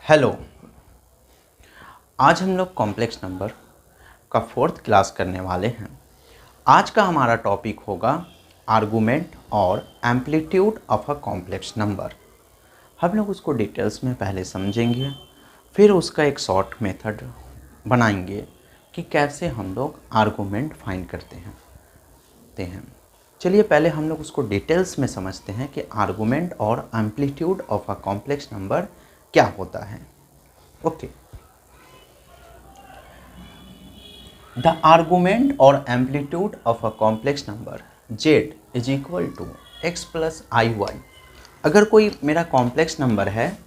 Hello. आज हम लोग कॉम्प्लेक्स नंबर का 4th क्लास करने वाले हैं। आज का हमारा टॉपिक होगा आर्गुमेंट और amplitude of a complex number. हम लोग उसको डिटेल्स में पहले समझेंगे, फिर उसका एक शॉर्ट मेथड बनाएंगे कि कैसे हम लोग आर्गुमेंट फाइंड करते हैं। चलिए पहले हम लोग उसको डिटेल्स में समझते हैं कि आर्गुमेंट और amplitude of a complex number क्या होता है। ओके, द आर्गुमेंट और amplitude of a complex number z is equal to x plus i y. अगर कोई मेरा कॉम्प्लेक्स नंबर है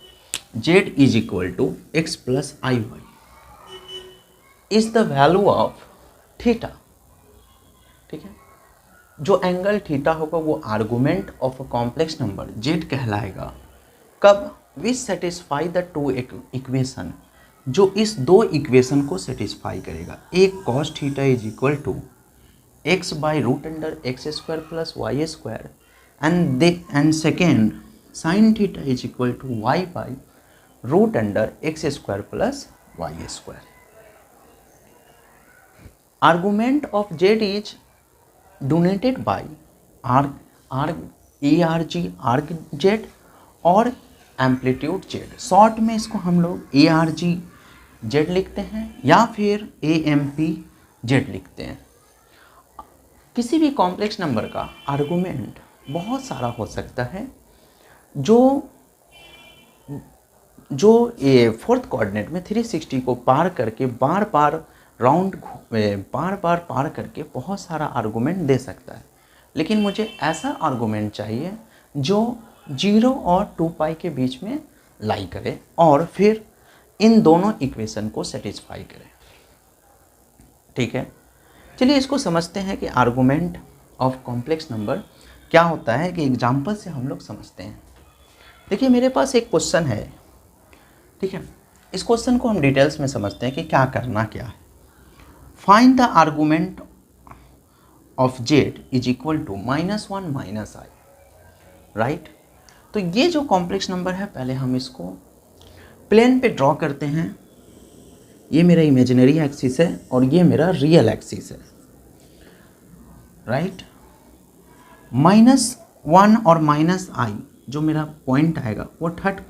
z is equal to x plus i y is the value of theta. ठीक है, जो angle theta होगा वो argument of a complex number z कहलाएगा। कब? Which satisfy the two equation, जो इस दो इक्वेशन को सेटिस्फाई करेगा। एक cos theta is equal to x by root under x square plus y square and second sine theta is equal to y by root under x square plus y square. Argument of z is denoted by arg z और amplitude z. Short में इसको हम लोग ARG Z लिखते हैं या फिर AMP Z लिखते हैं। किसी भी कॉम्प्लेक्स नंबर का आर्गुमेंट बहुत सारा हो सकता है, जो ये 4th कोऑर्डिनेट में 360 को पार करके बार बार पार करके बहुत सारा आर्गुमेंट दे सकता है। लेकिन मुझे ऐसा आर्गुमेंट चाहिए जो 0 और 2 पाई के बीच में लाई करे और फिर इन दोनों इक्वेशन को सेटिस्फाई करे। ठीक है, चलिए इसको समझते हैं कि आर्गुमेंट ऑफ कॉम्प्लेक्स नंबर क्या होता है कि एग्जांपल से हम लोग समझते हैं। देखिए मेरे पास एक क्वेश्चन है। ठीक है, इस क्वेश्चन को हम डिटेल्स में समझते हैं कि क्या करना क्या है। Find the argument of z is equal to -1 minus i. Right, तो ये जो कॉम्प्लेक्स नंबर है पहले हम इसको प्लेन पे ड्रॉ करते हैं। ये मेरा इमेजिनरी एक्सिस है और ये मेरा रियल एक्सिस है। राइट, -1 और -i जो मेरा पॉइंट आएगा वो 3rd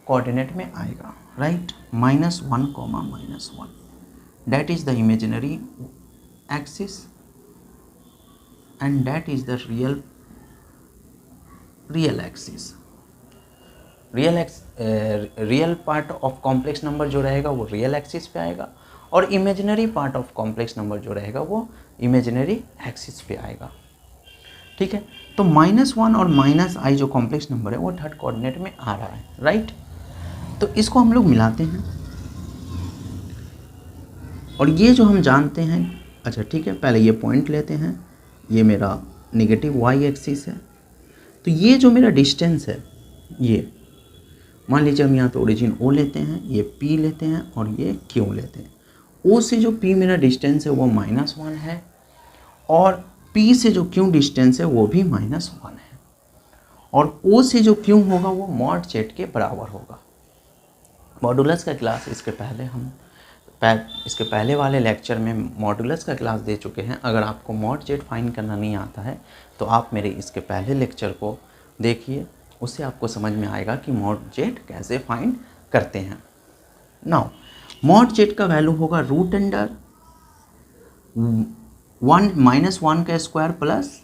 कोऑर्डिनेट में आएगा। Right, -1, -1 that is the imaginary axis and that is the real axis। Real part of complex number जो रहेगा वो रियल एक्सिस पे आएगा और imaginary part of complex number जो रहेगा वो इमेजिनरी एक्सिस पे आएगा। ठीक है, तो -1 और -i जो कॉम्प्लेक्स नंबर है वो 3rd कोऑर्डिनेट में आ रहा है। राइट, तो इसको हम लोग मिलाते हैं और ये जो हम जानते हैं, अच्छा ठीक है, पहले ये पॉइंट लेते हैं। ये मेरा नेगेटिव y एक्सिस है। तो ये जो मेरा डिस्टेंस है, ये मान लीजिए हम यहाँ पे ओरिजिन O लेते हैं, ये P लेते हैं और ये Q लेते हैं। O से जो P मेरा डिस्टेंस है वो -1 है और P से जो Q डिस्टेंस है वो भी -1 है और O से जो Q होगा वो मॉड Z के बराबर होगा। मॉडुलस का क्लास इसके पहले वाले लेक्चर में मॉडुलस का क्लास दे चुके हैं। अगर आपको मॉड Z फाइंड करना नहीं आता है तो आप मेरे इसके पहले लेक्चर को देखिए, उससे आपको समझ में आएगा कि मॉड Z कैसे फाइंड करते हैं। नाउ मॉड Z का वैल्यू होगा रूट अंडर 1 का स्क्वायर प्लस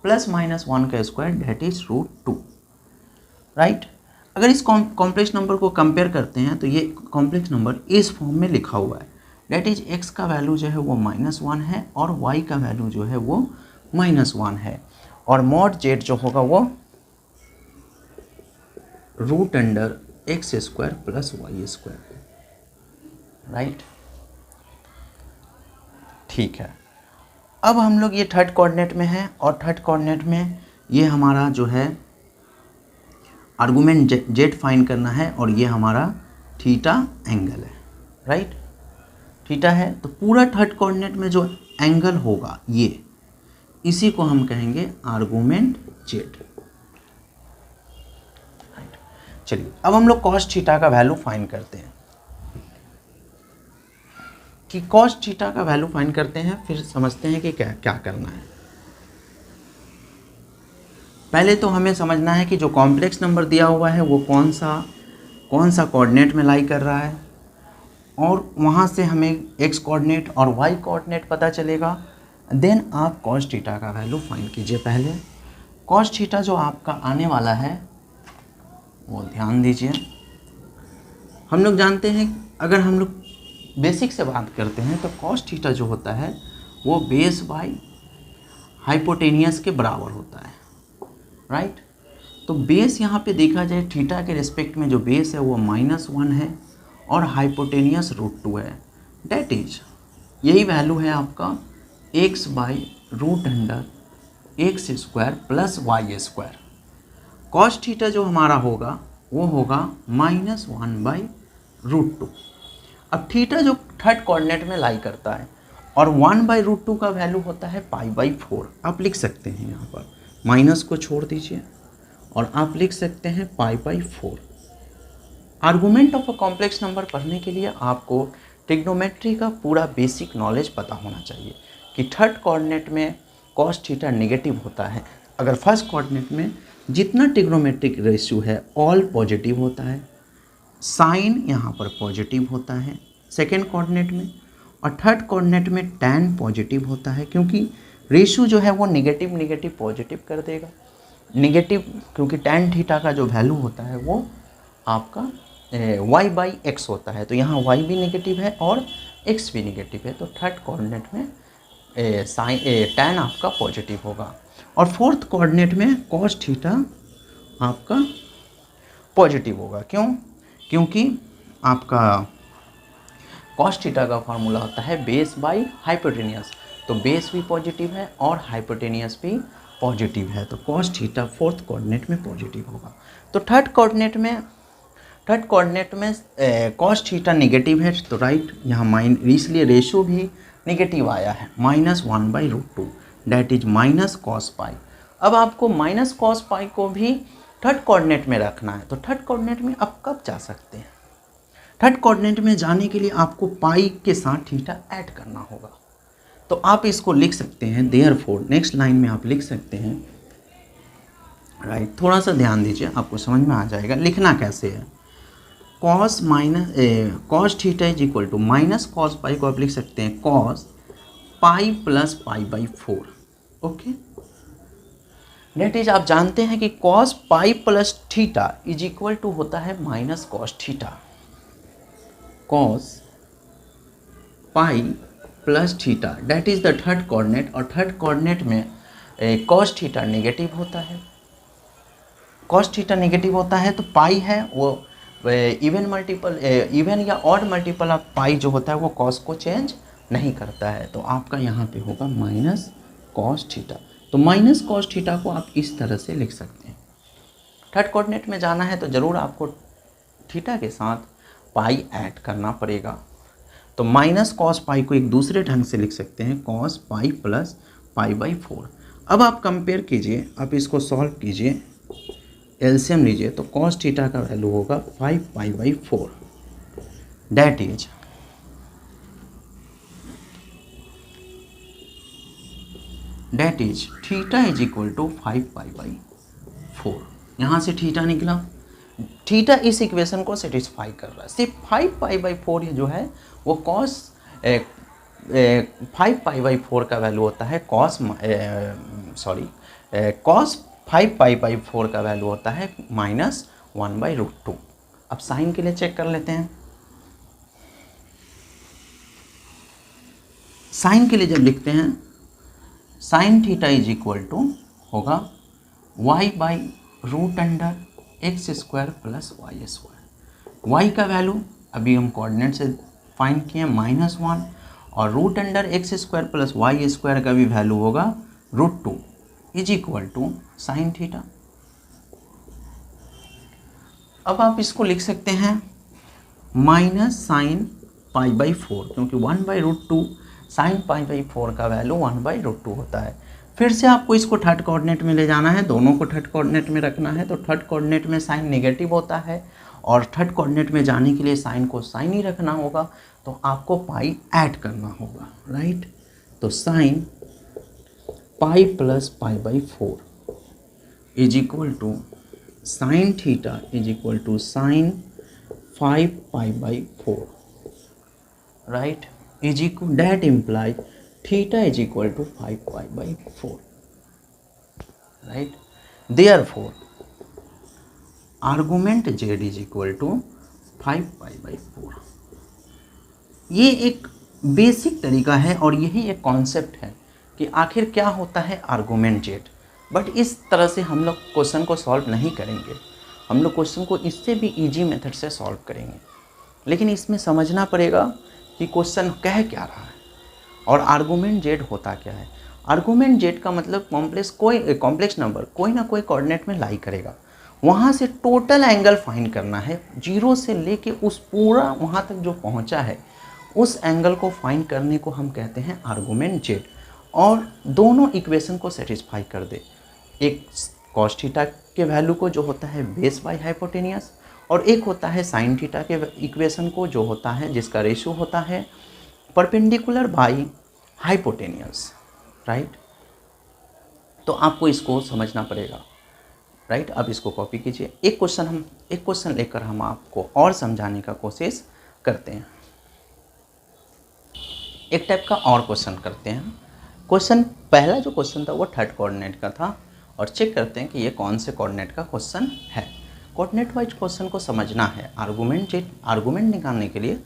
-1 का स्क्वायर दैट इज √2। राइट, अगर इस कॉम्प्लेक्स नंबर को कंपेयर करते हैं तो ये कॉम्प्लेक्स नंबर इस फॉर्म में लिखा हुआ है। दैट इज x का वैल्यू जो है वो -1 है और y का वैल्यू जो है वो -1 है और मॉड Z जो होगा वो root under x square plus y square. Right, ठीक है। अब हम लोग ये 3rd कोऑर्डिनेट में है और 3rd कोऑर्डिनेट में ये हमारा जो है आर्गुमेंट z फाइंड करना है और ये हमारा थीटा एंगल है। राइट, थीटा है तो पूरा 3rd कोऑर्डिनेट में जो एंगल होगा ये, इसी को हम कहेंगे आर्गुमेंट z। चलिए अब हम लोग कॉस थीटा का वैल्यू फाइंड करते हैं कि कॉस थीटा का वैल्यू फाइंड करते हैं, फिर समझते हैं कि क्या क्या करना है। पहले तो हमें समझना है कि जो कॉम्प्लेक्स नंबर दिया हुआ है वो कौन सा कोऑर्डिनेट में लाई कर रहा है, और वहाँ से हमें एक्स कोऑर्डिनेट और वाई कोऑर्डिनेट पता चलेगा। देन आप कॉस थीटा का वैल्यू फाइंड कीजिए। पहले कॉस थीटा जो आपका आने वाला है वो ध्यान दीजिए। हम लोग जानते हैं, अगर हम लोग बेसिक से बात करते हैं तो कॉस थीटा जो होता है वो बेस बाई हाइपोटेनियस के बराबर होता है, राइट। तो बेस यहाँ पे देखा जाए थीटा के रिस्पेक्ट में जो बेस है वो -1 है और हाइपोटेनियस √2 है। डेट इज यही वैल्यू है आपका x/√x² plus y²। Cos theta जो हमारा होगा वो होगा -1/√2। अब थीटा जो थर्ड कोऑर्डिनेट में लाई करता है और 1/√2 का वैल्यू होता है π/4। आप लिख सकते हैं यहाँ पर माइनस को छोड़ दीजिए और आप लिख सकते हैं π/4। Argument of a complex number पढ़ने के लिए आपको ट्रिग्नोमेट्री का पूरा बेसिक नॉलेज पता होना चाहिए कि थर्ड कोऑर्डिनेट में कॉस थीटा नेगेटिव होता है। अगर फर्स्ट कोऑर्डिनेट में जितना ट्रिग्नोमेट्रिक रेशियो है ऑल पॉजिटिव होता है, साइन यहाँ पर पॉजिटिव होता है सेकेंड कोऑर्डिनेट में, और थर्ड कोऑर्डिनेट में tan पॉजिटिव होता है, क्योंकि रेशियो जो है वो नेगेटिव पॉजिटिव कर देगा। नेगेटिव क्योंकि tan थीटा का जो वैल्यू होता है वो आपका y/x होता है, तो यहाँ y भी नेगेटिव है और x भी नेगेटिव है, तो थर्ड कोऑर्डिनेट में tan आपका पॉजिटिव होगा। और फोर्थ कोऑर्डिनेट में कॉस थीटा आपका पॉजिटिव होगा। क्योंकि आपका कॉस थीटा का फार्मूला होता है बेस बाई हाइपोटेनियस, तो बेस भी पॉजिटिव है और हाइपोटेनियस भी पॉजिटिव है, तो कॉस थीटा फोर्थ कोऑर्डिनेट में पॉजिटिव होगा। तो थर्ड कोऑर्डिनेट में कॉस थीटा नेगेटिव है, तो राइट यहाँ इसलिए रेशियो भी नेगेटिव आया है -1/√2, that is minus cos pi. अब आपको माइनस कॉस पाई को भी थर्ड कोऑर्डिनेट में रखना है, तो थर्ड कोऑर्डिनेट में आप कब जा सकते हैं? थर्ड कोऑर्डिनेट में जाने के लिए आपको पाई के साथ थीटा ऐड करना होगा, तो आप इसको लिख सकते हैं देयरफॉर। नेक्स्ट लाइन में आप लिख सकते हैं, राइट। थोड़ा सा ध्यान दीजिए, आपको समझ में आ जाएगा लिखना कैसे है। Cos theta is equal to minus cos pi को आप लिख सकते हैं cos pi plus π/4। Okay, that is आप जानते हैं कि cos pi plus theta is equal to होता है minus cos theta. Cos pi plus theta that is the third coordinate, और थर्ड कोऑर्डिनेट में कॉस थीटा नेगेटिव होता है। कॉस थीटा नेगेटिव होता है तो पाई है वो इवन या ऑड मल्टीपल ऑफ पाई जो होता है वो कॉस को चेंज नहीं करता है, तो आपका यहाँ पे होगा माइनस कॉस थीटा। तो माइनस कॉस थीटा को आप इस तरह से लिख सकते हैं। थर्ड कोऑर्डिनेट में जाना है तो ज़रूर आपको थीटा के साथ पाई ऐड करना पड़ेगा, तो माइनस कॉस पाई को एक दूसरे ढंग से लिख सकते हैं कॉस पाई प्लस π/4। अब आप कंपेयर कीजिए, आप इसको सॉल्व कीजिए, एलसीएम लीजिए, तो कॉस थीटा का वैल्यू होगा 5π/4, that is theta is equal to 5π/4। यहाँ से थीटा निकला, थीटा इस इक्वेशन को सेटिस्फाई कर रहा है। सिर्फ 5π/4 जो है वो कॉस 5π/4 का वैल्यू होता है कॉस 5π/4 का वैल्यू होता है -1/√2। अब साइन के लिए चेक कर लेते हैं। साइन के लिए जब लिखते हैं sine theta is equal to होगा y/√x² प्लस y²। y का वैल्यू अभी हम कोऑर्डिनेट से फाइंड किए -1, और √x² प्लस y² का भी वैल्यू होगा √2 is equal to sine theta. अब आप इसको लिख सकते हैं माइनस साइन π/4, क्योंकि 1/√2 साइन π/4 का वैल्यू 1/√2 होता है, फिर से आपको इसको थर्ड कोऑर्डिनेट में ले जाना है, दोनों को थर्ड कोऑर्डिनेट में रखना है। तो थर्ड कोऑर्डिनेट में साइन नेगेटिव होता है और थर्ड कोऑर्डिनेट में जाने के लिए साइन को साइन ही रखना होगा, तो आपको पाई ऐड करना होगा, राइट। तो sine pi plus pi by 4 is equal to sine theta is equal to sine 5 pi by 4, right, is equal that imply theta is equal to 5 pi by 4, right. Therefore argument z is equal to 5 pi by 4। ये एक basic तरीका है और यही एक concept है कि आखिर क्या होता है आर्गुमेंट z। बट इस तरह से हम लोग क्वेश्चन को सॉल्व नहीं करेंगे, हम लोग क्वेश्चन को इससे भी इजी मेथड से सॉल्व करेंगे। लेकिन इसमें समझना पड़ेगा कि क्वेश्चन कह क्या रहा है और आर्गुमेंट z होता क्या है। आर्गुमेंट z का मतलब कॉम्प्लेक्स नंबर कोई ना कोई कोऑर्डिनेट में लाई करेगा, वहाँ से टोटल एंगल फाइंड करना है, जीरो से लेके उस पूरा वहाँ तक जो पहुँचा है उस एंगल को फाइंड करने को हम कहते हैं आर्गुमेंट z। और दोनों इक्वेशन को सेटिस्फाई कर दे, एक कॉस थीटा के वैल्यू को जो होता है बेस बाय हाइपोटेनियस, और एक होता है साइन थीटा के इक्वेशन को जो होता है जिसका रेशियो होता है परपेंडिकुलर बाय हाइपोटेनियस, राइट। तो आपको इसको समझना पड़ेगा, राइट। अब इसको कॉपी कीजिए। एक क्वेश्चन लेकर हम आपको और समझाने का कोशिश करते हैं। एक टाइप का और क्वेश्चन करते हैं। क्वेश्चन पहला जो क्वेश्चन था वो थर्ड कोऑर्डिनेट का था और चेक करते हैं कि ये कौन से कोऑर्डिनेट का क्वेश्चन है। कोऑर्डिनेट वाइज क्वेश्चन को समझना है, आर्गुमेंट निकालने के लिए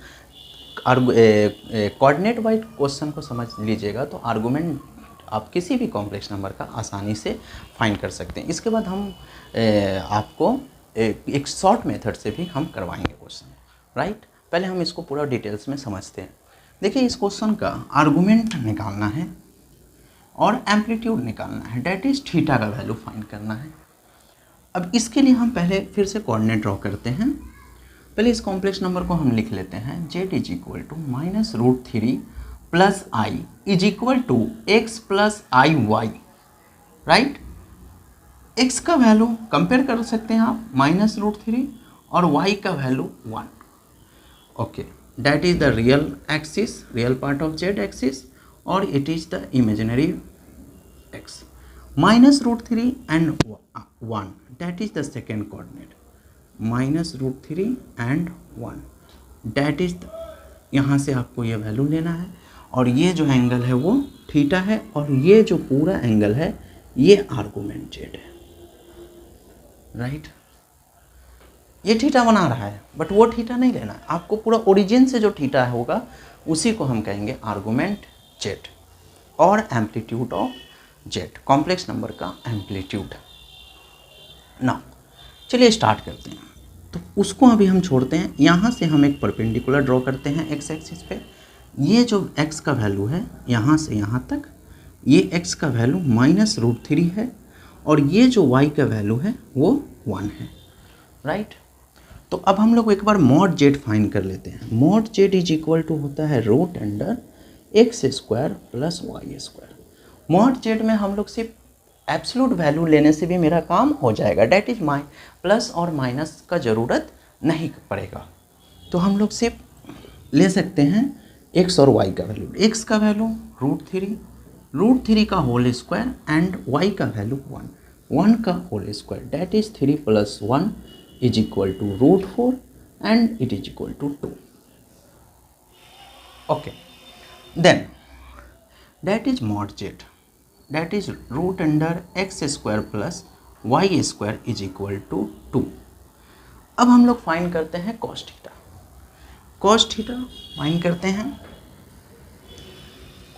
कोऑर्डिनेट वाइज क्वेश्चन को समझ लीजिएगा तो आर्गुमेंट आप किसी भी कॉम्प्लेक्स नंबर का आसानी से फाइंड कर सकते हैं। इसके बाद हम आपको एक शॉर्ट मेथड से भी हम करवाएंगे क्वेश्चन, राइट। पहले हम इसको पूरा डिटेल्स में समझते हैं। देखिए, इस क्वेश्चन का आर्गुमेंट निकालना है और एम्पलीट्यूड निकालना है, डेट इज थीटा का वैल्यू फाइंड करना है। अब इसके लिए हम पहले फिर से कोऑर्डिनेट ड्रॉ करते हैं। पहले इस कॉम्प्लेक्स नंबर को हम लिख लेते हैं z is equal to -√3 plus i is equal to x plus i y, right. x का वैल्यू कंपेयर कर सकते हैं आप -√3 और y का value 1, okay. That is the real axis, real part of z axis, और it is the imaginary x। -√3 and 1 that is the second coordinate, -√3 and 1 that is the, यहाँ से आपको ये वैल्यू लेना है और ये जो एंगल है वो थीटा है और ये जो पूरा एंगल है ये आर्गुमेंट z है, राइट। ये थीटा बना रहा है बट वो थीटा नहीं लेना है आपको, पूरा ओरिजिन से जो थीटा होगा उसी को हम कहेंगे आर्गुमेंट z और amplitude of z, complex number का एम्पलीट्यूड। ना चलिए स्टार्ट करते हैं। तो उसको अभी हम छोड़ते हैं, यहाँ से हम एक परपेंडिकुलर ड्रॉ करते हैं x एक्सिस पे। ये जो x का वैल्यू है यहाँ से यहाँ तक, ये x का वैल्यू -√3 है और ये जो y का वैल्यू है वो 1 है, राइट। तो अब हम लोग एक बार मॉड z फाइंड कर लेते हैं। Mod z is equal to होता है √x² plus y²। Mod z में हम लोग सिर्फ एब्सोल्यूट वैल्यू लेने से भी मेरा काम हो जाएगा, डेट इज प्लस और माइनस का ज़रूरत नहीं पड़ेगा। तो हम लोग सिर्फ ले सकते हैं x और y का वैल्यू। x का वैल्यू √3 का होल स्क्वायर एंड y का वैल्यू 1 का whole square, that is 3 + 1 is equal to √4 and it is equal to 2, okay. Then that is mod z, that is √x² plus y² is equal to 2। अब हम लोग find करते हैं cos theta. cos theta find करते हैं।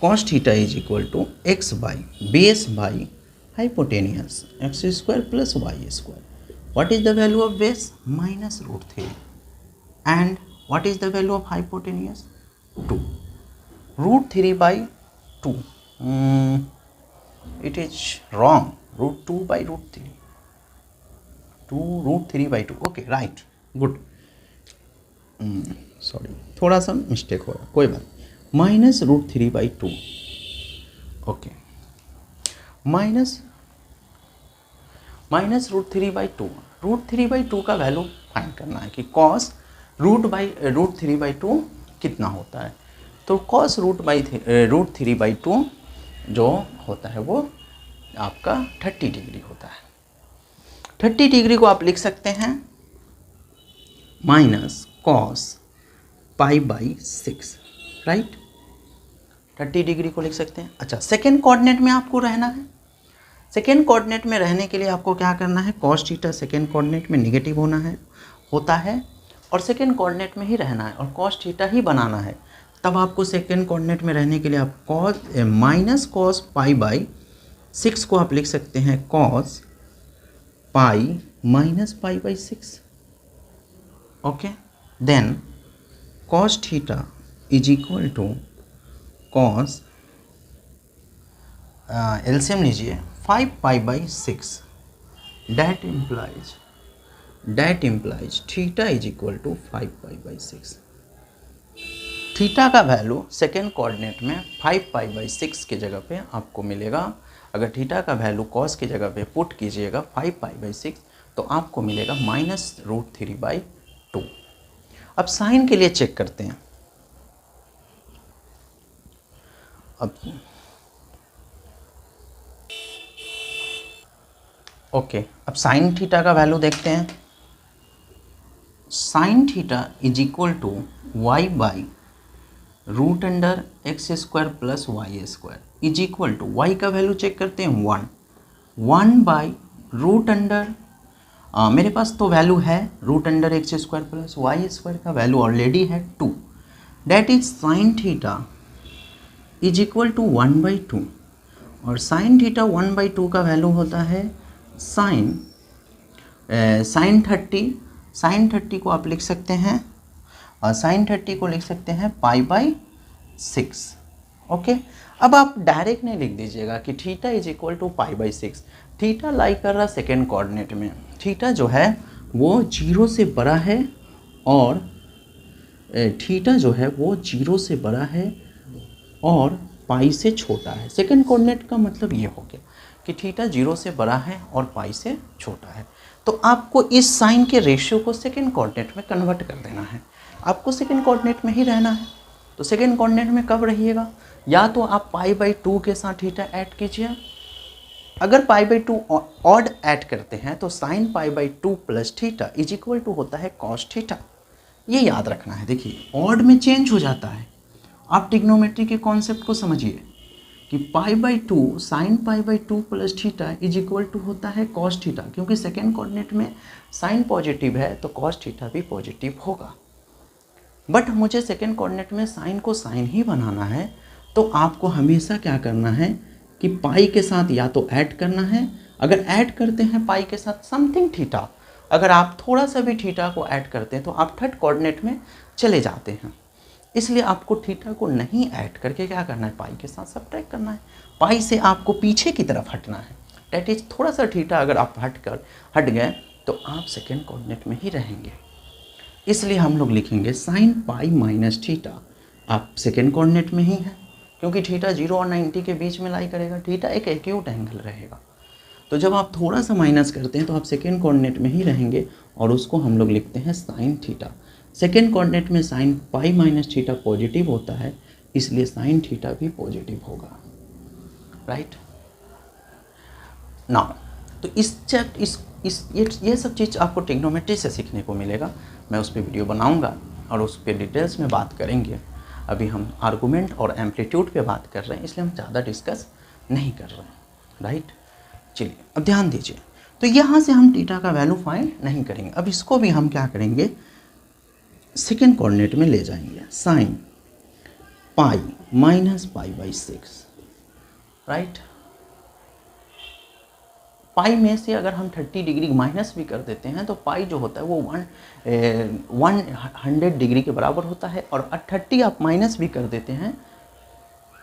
cos theta is equal to x by base by hypotenuse x² plus y²। What is the value of base? -√3 and what is the value of hypotenuse? 2। √3 by 2, it is wrong, √2 by √3, 2√3 by 2, okay, right, good, sorry थोड़ा सा mistake हो रहा, कोई बात। -√3 by 2, okay. Minus √3/2। √3/2 का value find करना है कि कॉस √3/2 कितना होता है। तो कॉस √3/2 जो होता है वो आपका 30 डिग्री होता है। 30 डिग्री को आप लिख सकते हैं माइनस कॉस π/6, राइट। 30 डिग्री को लिख सकते हैं। अच्छा, सेकेंड कोऑर्डिनेट में आपको रहना है। सेकेंड कोऑर्डिनेट में रहने के लिए आपको क्या करना है, कॉस थीटा सेकेंड कोऑर्डिनेट में निगेटिव होता है और सेकेंड कोऑर्डिनेट में ही रहना है और कॉस थीटा ही बनाना है। तब आपको सेकेंड कोऑर्डिनेट में रहने के लिए आप माइनस कॉस π/6 को आप लिख सकते हैं cos π minus π/6। Okay, then cos theta is equal to cos, LCM लीजिए 5π/6, that implies theta is equal to 5π/6। Theta का वैल्यू सेकेंड कोऑर्डिनेट में 5π/6 की जगह पे आपको मिलेगा। अगर थीटा का वैल्यू कॉस की जगह पे पुट कीजिएगा 5π/6 तो आपको मिलेगा -√3/2। अब साइन के लिए चेक करते हैं। अब ओके, अब साइन थीटा का वैल्यू देखते हैं। Sine theta is equal to y/√x² plus y² is equal to, y का वैल्यू चेक करते हैं 1/√, मेरे पास तो वैल्यू है √x² प्लस y² का वैल्यू ऑलरेडी है 2, that is sine theta is equal to 1/2 और साइन थीटा 1/2 का वैल्यू होता है साइन 30। साइन 30 को आप लिख सकते हैं और साइन 30 को लिख सकते हैं π/6। ओके, अब आप डायरेक्ट नहीं लिख दीजिएगा कि theta is equal to π/6। Theta lie कर रहा सेकेंड कोऑर्डिनेट में, थीटा जो है वो 0 से बड़ा है और थीटा जो है वो 0 से बड़ा है और पाई से छोटा है। सेकेंड कोऑर्डिनेट का मतलब ये हो गया कि थीटा 0 से बड़ा है और पाई से छोटा है। तो आपको इस साइन के रेशियो को सेकेंड कोऑर्डिनेट में कन्वर्ट कर देना है। आपको सेकेंड कोऑर्डिनेट में ही रहना है। तो सेकेंड कोऑर्डिनेट में कब रहिएगा, या तो आप π/2 के साथ थीटा ऐड कीजिए। अगर π/2 ऑड ऐड करते हैं तो sine π/2 plus theta is equal to होता है कॉस थीटा। ये याद रखना है। देखिए ऑड में चेंज हो जाता है। आप ट्रिग्नोमेट्री के कॉन्सेप्ट को समझिए कि π/2 sine π/2 plus theta is equal to होता है कॉस थीटा, क्योंकि सेकेंड कोऑर्डिनेट में साइन पॉजिटिव है तो कॉस थीटा भी पॉजिटिव होगा। बट मुझे सेकेंड कोऑर्डिनेट में साइन को साइन ही बनाना है, तो आपको हमेशा क्या करना है कि पाई के साथ या तो ऐड करना है। अगर ऐड करते हैं पाई के साथ समथिंग थीटा, अगर आप थोड़ा सा भी थीटा को ऐड करते हैं तो आप थर्ड कोऑर्डिनेट में चले जाते हैं। इसलिए आपको थीटा को नहीं ऐड करके क्या करना है, पाई के साथ सब्ट्रैक्ट करना है। पाई से आपको पीछे की तरफ हटना है, डैट इज थोड़ा सा थीटा अगर आप हट गए तो आप सेकेंड कोऑर्डिनेट में ही रहेंगे। इसलिए हम लोग लिखेंगे साइन पाई माइनस थीटा। आप सेकेंड कोऑर्डिनेट में ही हैं क्योंकि थीटा 0 और 90 के बीच में लाई करेगा। थीटा एक एक्यूट एंगल रहेगा, तो जब आप थोड़ा सा माइनस करते हैं तो आप सेकेंड कोऑर्डिनेट में ही रहेंगे और उसको हम लोग लिखते हैं साइन थीटा। सेकेंड कोऑर्डिनेट में sign pi minus theta positive होता है, इसलिए साइन थीटा भी पॉजिटिव होगा, राइट। नाउ तो ये सब चीज़ आपको ट्रिग्नोमेट्री से सीखने को मिलेगा। मैं उस पर वीडियो बनाऊंगा और उस पर डिटेल्स में बात करेंगे। अभी हम आर्गूमेंट और एम्पलीट्यूड पे बात कर रहे हैं, इसलिए हम ज़्यादा डिस्कस नहीं कर रहे हैं, राइट। चलिए अब ध्यान दीजिए, तो यहाँ से हम थीटा का वैल्यू फाइंड नहीं करेंगे। अब इसको भी हम क्या करेंगे, सेकेंड कोऑर्डिनेट में ले जाएंगे। Sine pi minus π/6, right. Pi में से अगर हम 30 डिग्री माइनस भी कर देते हैं तो पाई जो होता है वो 100 डिग्री के बराबर होता है, और 30 आप माइनस भी कर देते हैं,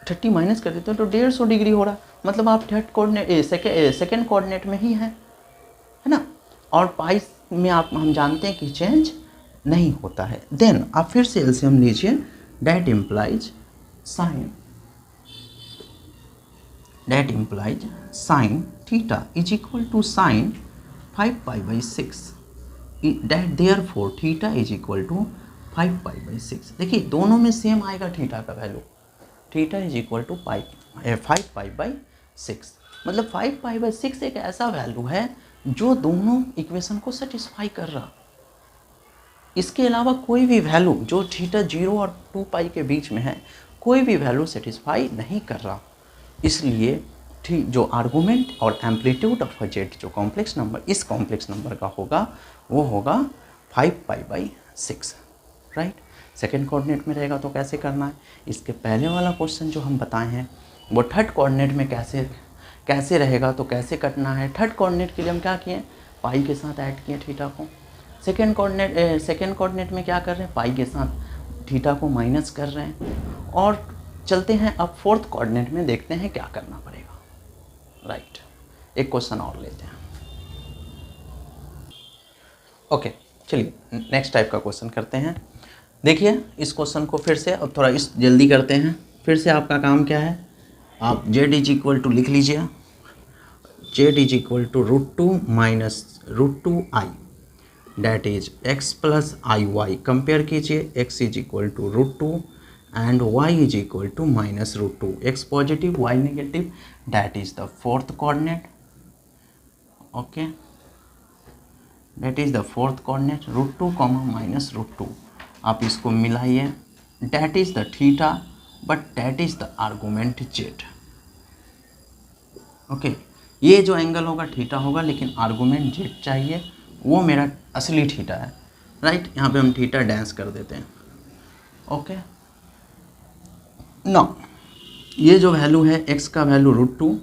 30 माइनस कर देते हैं तो 150 डिग्री हो रहा, मतलब आप थर्ड कोऑर्डिनेट सेकेंड कोऑर्डिनेट में ही है ना। और पाई में हम जानते हैं कि चेंज नहीं होता है। देन आप फिर से एलसीएम लीजिए, that implies sine that implies sin theta is equal to sin 5 pi by 6, that therefore theta is equal to 5 pi by 6। देखिए दोनों में सेम आएगा थीटा का value, theta is equal to 5 pi by 6, मतलब 5 pi by 6 एक ऐसा value है जो दोनों इक्वेशन को सेटिस्फाई कर रहा। इसके अलावा कोई भी वैल्यू जो थीटा 0 और 2 पाई के बीच में है, कोई भी वैल्यू सेटिस्फाई नहीं कर रहा। इसलिए जो आर्गूमेंट और एम्पलीट्यूड ऑफ अ जेट जो कॉम्प्लेक्स नंबर इस कॉम्प्लेक्स नंबर का होगा वो होगा 5 pi by 6, right. Second coordinate में रहेगा तो कैसे करना है, इसके पहले वाला क्वेश्चन जो हम बताए हैं वो थर्ड कोऑर्डिनेट में कैसे रहेगा तो कैसे करना है। थर्ड कोऑर्डिनेट के लिए हम क्या किए, पाई के साथ ऐड किए थीटा को। सेकेंड कोऑर्डिनेट में क्या कर रहे हैं, पाई के साथ थीटा को माइनस कर रहे हैं। और चलते हैं अब फोर्थ कोऑर्डिनेट में, देखते हैं क्या करना पड़ेगा, राइट। एक क्वेश्चन और लेते हैं। ओके चलिए नेक्स्ट टाइप का क्वेश्चन करते हैं। देखिए इस क्वेश्चन को फिर से अब थोड़ा इस जल्दी करते हैं। फिर से आपका काम क्या है, आप z इज इक्वल टू लिख लीजिए, z is equal to √2 minus √2i, that is x plus i y. Compare कीजिए, x is equal to √2 and y is equal to minus √2, x positive y negative, that is the fourth coordinate. Okay, that is the fourth coordinate √2 minus √2। आप इसको मिलाइए, that is the theta but that is the argument z. Okay, ये जो angle होगा theta होगा, लेकिन argument Z चाहिए, वो मेरा असली थीटा है, राइट। यहाँ पे हम थीटा डैंस कर देते हैं। ओके, नाउ ये जो वैल्यू है x का वैल्यू √2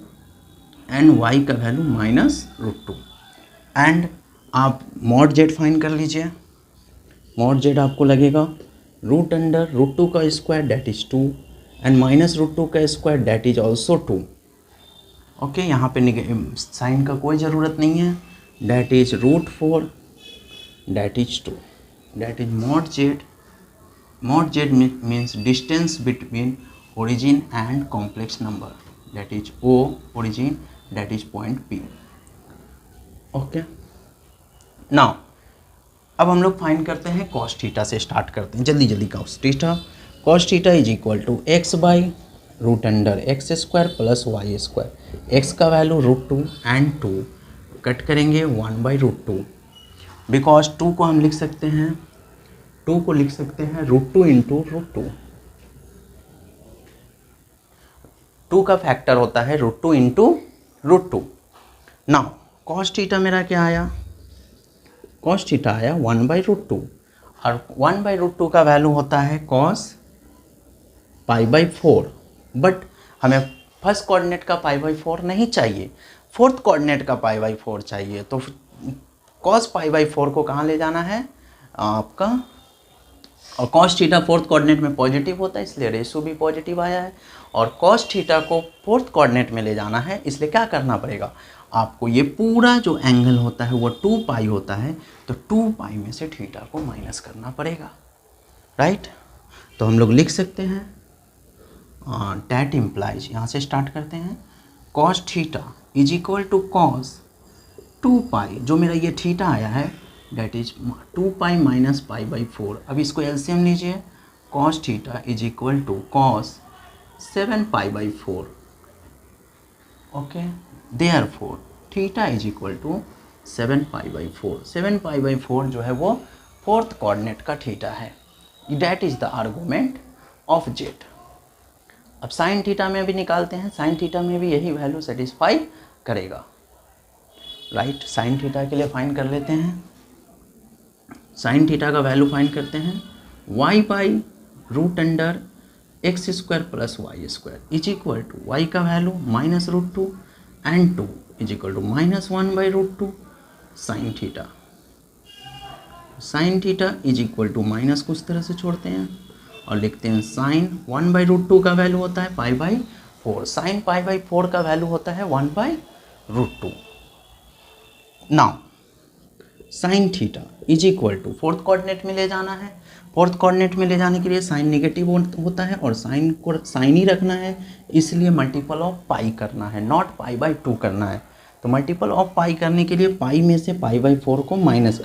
एंड y का वैल्यू माइनस √2, एंड आप मॉड जेड फाइंड कर लीजिए। मॉड जेड आपको लगेगा √√2 का square that is 2 and minus √2 का square that is also 2। Okay, यहाँ पे साइन का कोई ज़रूरत नहीं है, that is √4 that is 2, that is mod Z. Mod Z means distance between origin and complex number, that is O origin, that is point P। Okay, now अब हम लोग फाइंड करते हैं कॉस थीटा से स्टार्ट करते हैं, जल्दी जल्दी। Cos theta is equal to x by √x² plus y²। x का वैल्यू √2 एंड 2 कट करेंगे 1 बाई √2, बिकॉज 2 को हम लिख सकते हैं, 2 को लिख सकते हैं √2 इंटू √2। 2 का फैक्टर होता है √2 इंटू √2। नाउ कॉस थीटा मेरा क्या आया, कॉस थीटा आया 1 बाई √2, और 1 बाई √2 का वैल्यू होता है कॉस पाई बाई 4। बट हमें फर्स्ट कोऑर्डिनेट का पाई बाई 4 नहीं चाहिए, फोर्थ कोऑर्डिनेट का पाई बाई 4 चाहिए। तो कॉस पाई बाई 4 को कहाँ ले जाना है आपका, और कॉस थीटा फोर्थ कोऑर्डिनेट में पॉजिटिव होता है, इसलिए रेशो भी पॉजिटिव आया है। और कॉस थीटा को फोर्थ कोऑर्डिनेट में ले जाना है, इसलिए क्या करना पड़ेगा आपको, ये पूरा जो एंगल होता है वो 2 पाई होता है, तो 2 पाई में से थीटा को माइनस करना पड़ेगा, राइट। तो हम लोग लिख सकते हैं डैट इम्प्लाइज, यहाँ से स्टार्ट करते हैं, cos theta is equal to cos 2 pi, जो मेरा ये थीटा आया है that is 2 pi minus pi by 4। अब इसको एलसीएम लीजिए, cos theta is equal to cos 7 pi by 4। Okay, therefore theta is equal to 7 pi by 4। 7 pi by 4 जो है वो फोर्थ कोऑर्डिनेट का थीटा है, that is the argument of Z. अब sign theta में भी निकालते हैं, साइन थीटा में भी यही वैल्यू सेटिस्फाई करेगा, राइट। साइन थीटा के लिए फाइंड कर लेते हैं, साइन थीटा का वैल्यू फाइंड करते हैं, y by √x² plus y² is equal to y का value minus √2 and 2 is equal to minus 1 by √2 sine theta. Sine theta is equal to minus कुछ तरह से छोड़ते हैं और लिखते हैं साइन 1 बाई √2 का वैल्यू होता है pi by 4, sine pi by 4 का वैल्यू होता है 1 by √2। Now sine theta is equal to, fourth coordinate में ले जाना है, फोर्थ कोऑर्डिनेट में ले जाने के लिए साइन नेगेटिव होता है और साइन को साइन ही रखना है, इसलिए मल्टीपल ऑफ पाई करना है, नॉट पाई बाई 2 करना है। तो मल्टीपल ऑफ पाई करने के लिए पाई में से पाई बाई 4 को माइनस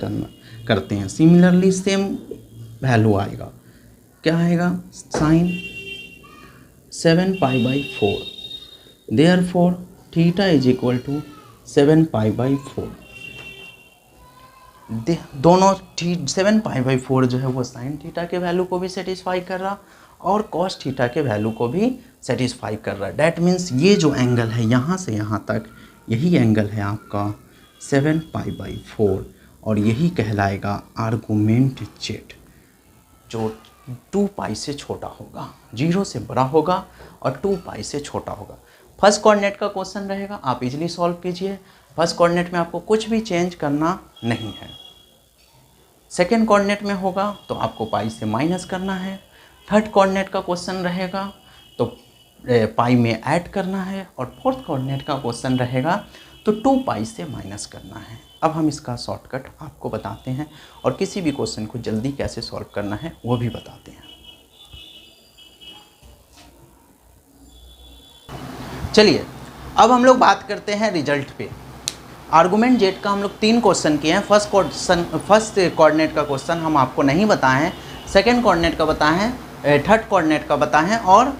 करते हैं। सिमिलरली सेम वैल्यू आएगा, क्या आएगा, sine 7 pi by 4, therefore theta is equal to 7 pi by 4। दोनों 7 पाई बाई 4 जो है वो साइन थीटा के वैल्यू को भी सेटिस्फाई कर रहा और कॉस थीटा के वैल्यू को भी सेटिस्फाई कर रहा है। डैट मीन्स ये जो एंगल है यहाँ से यहाँ तक, यही एंगल है आपका 7 पाई बाई 4 और यही कहलाएगा आर्गुमेंट जेड, जो 2 पाई से छोटा होगा, 0 से बड़ा होगा और 2 पाई से छोटा होगा। फर्स्ट कोऑर्डिनेट का क्वेश्चन रहेगा, आप इजीली सॉल्व कीजिए। फर्स्ट कोऑर्डिनेट में आपको कुछ भी चेंज करना नहीं है। सेकेंड कोऑर्डिनेट में होगा तो आपको पाई से माइनस करना है। थर्ड कोऑर्डिनेट का क्वेश्चन रहेगा तो पाई में ऐड करना है और फोर्थ कोऑर्डिनेट का क्वेश्चन रहेगा तो 2 पाई से माइनस करना है। अब हम इसका शॉर्टकट आपको बताते हैं और किसी भी क्वेश्चन को जल्दी कैसे सॉल्व करना है वो भी बताते हैं। चलिए अब हम लोग बात करते हैं रिजल्ट पे। आर्गुमेंट जेड का हम लोग 3 क्वेश्चन किए हैं। फर्स्ट कोऑर्डिनेट का क्वेश्चन हम आपको नहीं बताए हैं, सेकंड कोऑर्डिनेट का बताए हैं, थर्ड कोऑर्डिनेट का बताए हैं और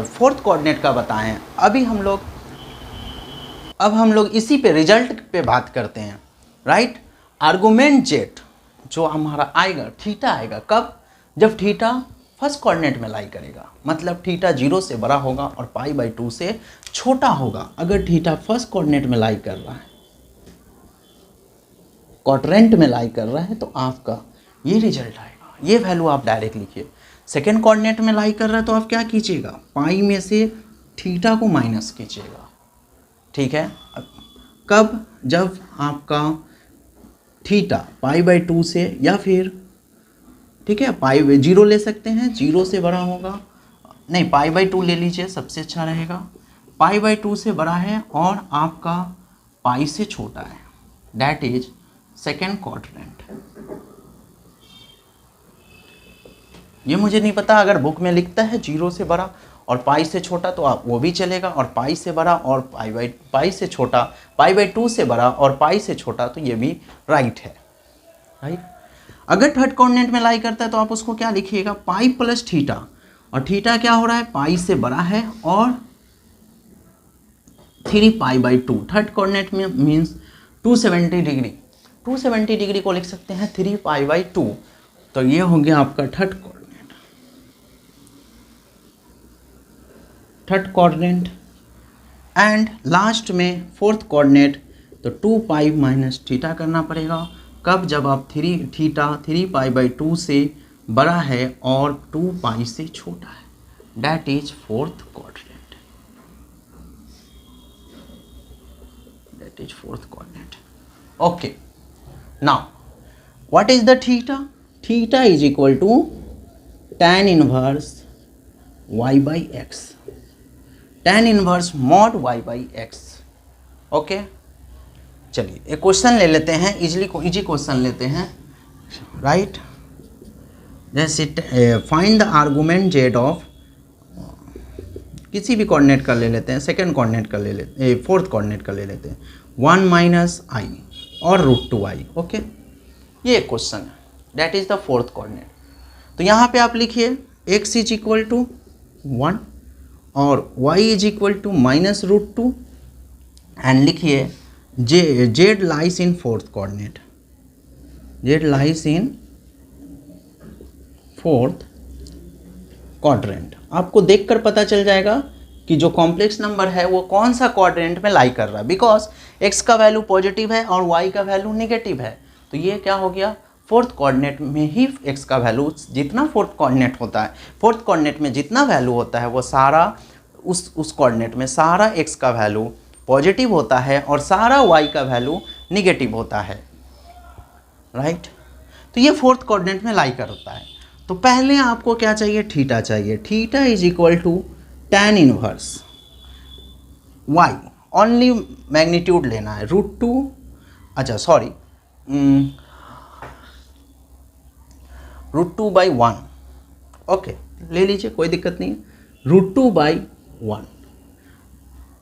फोर्थ कोऑर्डिनेट का बताए हैं। अब हम लोग इसी पे रिजल्ट पे बात करते हैं, राइट। आर्गुमेंट जेड जो हमारा आएगा, थीटा आएगा कब, जब थीटा फर्स्ट कोऑर्डिनेट में लाई करेगा, मतलब थीटा 0 से बड़ा होगा और पाई बाई 2 से छोटा होगा। अगर थीटा फर्स्ट कोऑर्डिनेट में लाई कर रहा है, क्वाड्रेंट में लाई कर रहा है, तो आपका ये रिजल्ट आएगा। ये वैल्यू आप डायरेक्ट लिखिए। सेकेंड कोऑर्डिनेट में लाई कर रहा है तो आप क्या कीजिएगा, पाई में से थीटा को माइनस कीजिएगा, ठीक है। कब, जब आपका थीटा पाई बाई 2 से या फिर, ठीक है, पाई 0 ले सकते हैं, 0 से बड़ा होगा, नहीं पाई बाई 2 ले लीजिए, सबसे अच्छा रहेगा। पाई बाई 2 से बड़ा है और आपका पाई से छोटा है, डैट इज सेकेंड क्वाड्रेंट। ये मुझे नहीं पता, अगर बुक में लिखता है 0 से बड़ा और पाई से छोटा तो आप वो भी चलेगा, और पाई से बड़ा और पाई से छोटा, पाई बाई 2 से बड़ा और पाई से छोटा, तो ये भी राइट है, राइट। अगर थर्ड कोऑर्डिनेट में लाई करता है तो आप उसको क्या लिखिएगा, पाई प्लस थीटा, और थीटा क्या हो रहा है, पाई से बड़ा है और 3 पाई बाई 2। थर्ड कोऑर्डिनेट में मीन्स 270 डिग्री, 270 डिग्री को लिख सकते हैं 3 पाई बाई 2। तो ये हो गया आपका थर्ड कोऑर्डिनेट। एंड लास्ट में फोर्थ कोऑर्डिनेट, तो 2 पाई माइनस थीटा करना पड़ेगा। कब, जब आप 3 पाई बाई 2 से बड़ा है और 2 पाई से छोटा है, that is fourth coordinate, that is fourth coordinate. Okay, now what is the theta? Theta is equal to tan inverse y by x, tan inverse mod y by x. Okay, चलिए एक question ले लेते हैं, easy question लेते हैं, right. जैसे find the argument Z of, किसी भी कोऑर्डिनेट का ले लेते हैं, सेकंड कोऑर्डिनेट का ले लेते हैं, फोर्थ कोऑर्डिनेट का ले लेते हैं, 1 माइनस आई और √2i। ओके, ये एक क्वेश्चन है, that is the fourth coordinate. तो यहाँ पे आप लिखिए x इज इक्वल टू 1 और y is equal to minus √2 and लिखिए z lies in fourth coordinate, z lies in fourth quadrant. आपको देखकर पता चल जाएगा कि जो कॉम्प्लेक्स नंबर है वो कौन सा क्वाड्रेंट में लाई कर रहा है, बिकॉज x का वैल्यू पॉजिटिव है और y का वैल्यू नेगेटिव है। तो ये क्या हो गया, फोर्थ कोऑर्डिनेट में ही x का वैल्यू, जितना फोर्थ कोऑर्डिनेट होता है, फोर्थ कोऑर्डिनेट में जितना वैल्यू होता है वो सारा उस कोऑर्डिनेट में सारा x का वैल्यू पॉजिटिव होता है और सारा y का वैल्यू निगेटिव होता है, राइट। तो ये फोर्थ कोऑर्डिनेट में लाई करता है। तो पहले आपको क्या चाहिए, थीटा चाहिए। Theta is equal to tan inverse y, only magnitude लेना है, √2, अच्छा सॉरी √2/1, ओके ले लीजिए, कोई दिक्कत नहीं है। √2/1,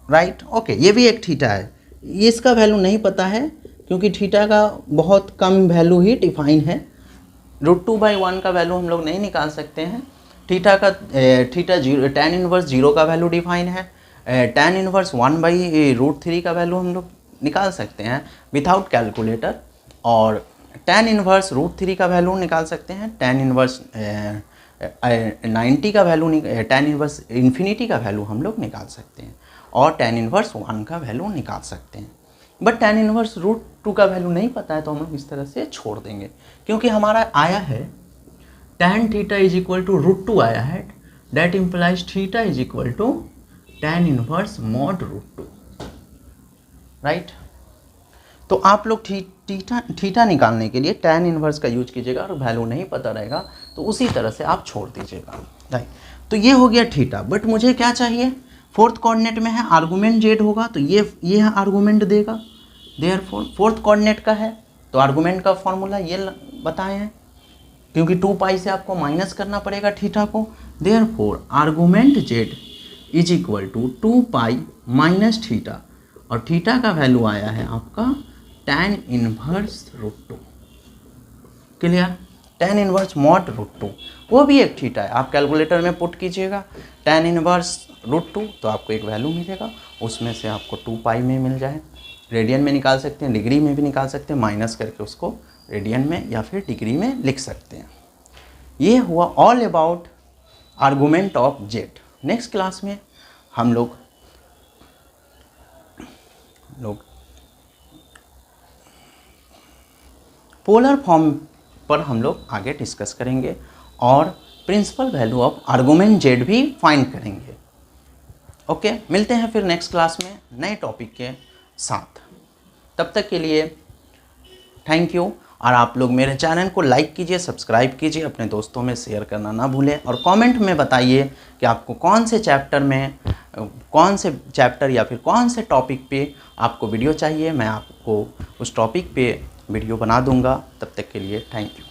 राइट, ओके। ये भी एक थीटा है, इसका वैल्यू नहीं पता है क्योंकि थीटा का बहुत कम वैल्यू ही डिफाइन है। √2/1 का वैल्यू हम लोग नहीं निकाल सकते हैं। थीटा का tan इनवर्स 0 का वैल्यू डिफाइन है। tan इनवर्स 1/√3 का वैल्यू हम लोग निकाल सकते हैं विदाउट कैलकुलेटर, और tan इनवर्स √3 का वैल्यू निकाल सकते हैं। tan इनवर्स 90 का वैल्यू, tan इनवर्स इन्फिनिटी का वैल्यू हम लोग निकाल सकते हैं, और tan इनवर्स 1 का वैल्यू निकाल सकते हैं। बट tan इनवर्स √2 का वैल्यू नहीं पता है तो हम लोग इस तरह से छोड़ देंगे, क्योंकि हमारा आया है tan theta is equal to √2 आया है, that implies theta is equal to tan inverse mod √2, right. तो आप लोग थीटा निकालने के लिए tan इनवर्स का यूज कीजिएगा, और वैल्यू नहीं पता रहेगा तो उसी तरह से आप छोड़ दीजिएगा, राइट। तो ये हो गया थीटा। बट मुझे क्या चाहिए, फोर्थ कोऑर्डिनेट में है, आर्गूमेंट जेड होगा तो ये आर्गूमेंट देगा, देयरफॉर फोर्थ कोऑर्डिनेट का है तो आर्गूमेंट का फॉर्मूला ये बताए हैं, क्योंकि 2 से आपको माइनस करना पड़ेगा थीटा को। Therefore argument Z is equal to 2 minus theta, और थीटा का वैल्यू आया है आपका tan inverse √2, clear. tan inverse mod √2 वो भी एक थीटा है, आप कैलकुलेटर में पुट कीजिएगा tan इनवर्स √2 तो आपको एक वैल्यू मिलेगा, उसमें से आपको 2 में मिल जाए। रेडियन में निकाल सकते हैं, डिग्री में भी निकाल सकते हैं, माइनस करके उसको रेडियन में या फिर डिग्री में लिख सकते हैं। ये हुआ all about argument of Z. Next class में हम लोग पोलर फॉर्म पर हम लोग आगे डिस्कस करेंगे, और principal value of argument Z भी फाइंड करेंगे। ओके, मिलते हैं फिर नेक्स्ट क्लास में नए टॉपिक के साथ। तब तक के लिए थैंक यू, और आप लोग मेरे चैनल को लाइक कीजिए, सब्सक्राइब कीजिए, अपने दोस्तों में शेयर करना ना भूलें, और कमेंट में बताइए कि आपको कौन से चैप्टर या फिर कौन से टॉपिक पे आपको वीडियो चाहिए। मैं आपको उस टॉपिक पे वीडियो बना दूंगा। तब तक के लिए थैंक यू।